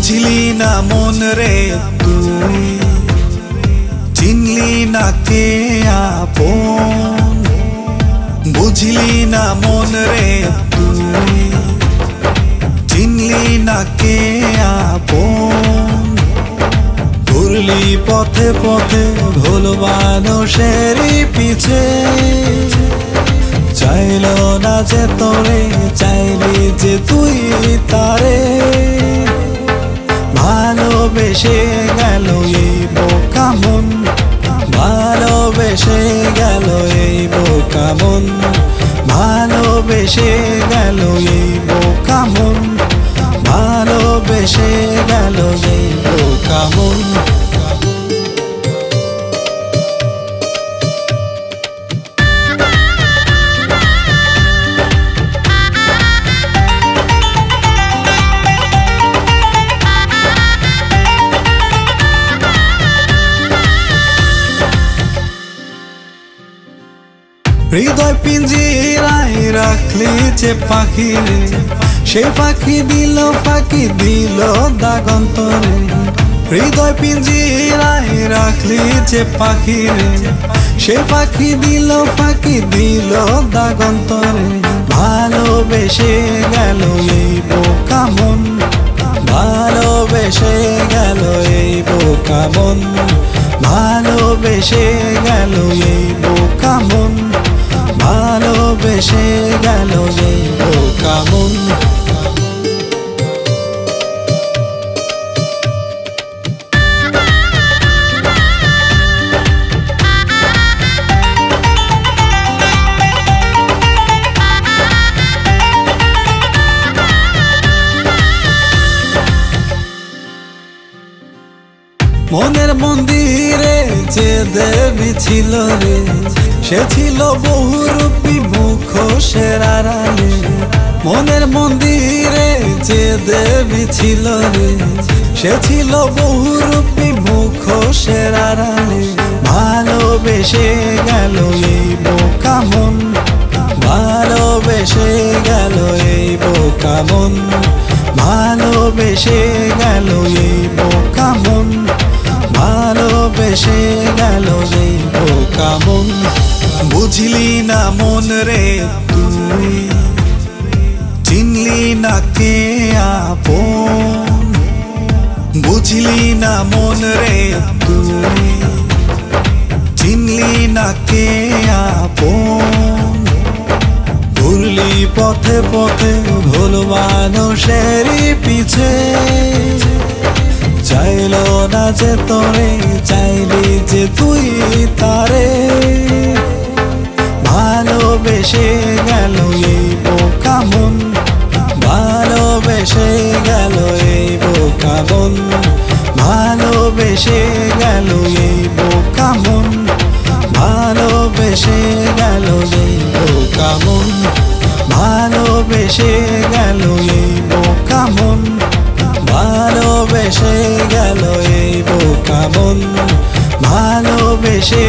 বুঝলি না মন রে তুই, চিনলি না কে আপন। বুঝলি না মন রে তুই, চিনলি না কে আপন। ঘুরলি পথে পথে ভুল মানুষেরই পিছে, চাইলো না যে তোরে, চাইলি যে তুই তারে। ভালোবেসে গেল এই বোকা মন, ভালোবেসে গেল এই বোকা মন, ভালোবেসে গেল এই বোকা মন, ভালোবেসে গেল এই বোকা মন। হৃদয় পিঞ্জিরায় রাখলি যে পাখি রে, সে পাখি দিল ফাঁকি দিল দাগন্তরে। হৃদয় পিঞ্জিরায় রাখলি যে পাখি রে, সে পাখি দিল ফাঁকি দিল দাগন্তরে। ভালোবেসে গেল এই বোকা মন, ভালোবেসে গেল এই বোকা মন, ভালোবেসে গেল এই বোকা মন, ভালোবেসে গেল এই বোকা মন। মনের মন্দিরে যে দেবী ছিল রে, সে ছিল বহুরূপী মুখোশের আড়ালে। মনের মন্দিরে যে দেবী ছিল রে, সে ছিল বহুরূপী মুখোশের আড়ালে। ভালোবেসে গেল এই বোকা মন, ভালোবেসে গেল এই বোকা মন, ভালোবেসে গেল এই বোকা মন, ভালোবেসে গেল এই বোকা মন। বুঝলি না মন রে তুই, চিনলি না কে আপন। বুঝলি না মন রে তুই, চিনলি না কে আপন। ঘুরলি পথে পথে ভুল মানুষেরই পিছে, চাইলো না যে তোরে, চাইলি যে তুই তারে। ভালোবেসে গেল এই বোকা মন, ভালোবেসে গেল এই বোকা মন, ভালোবেসে গেল এই বোকা মন, ভালোবেসে গেল এই বোকা মন, ভালোবেসে গেল এই বোকা মন, ভালোবেসে গেল এই বোকা মন, ভালোবেসে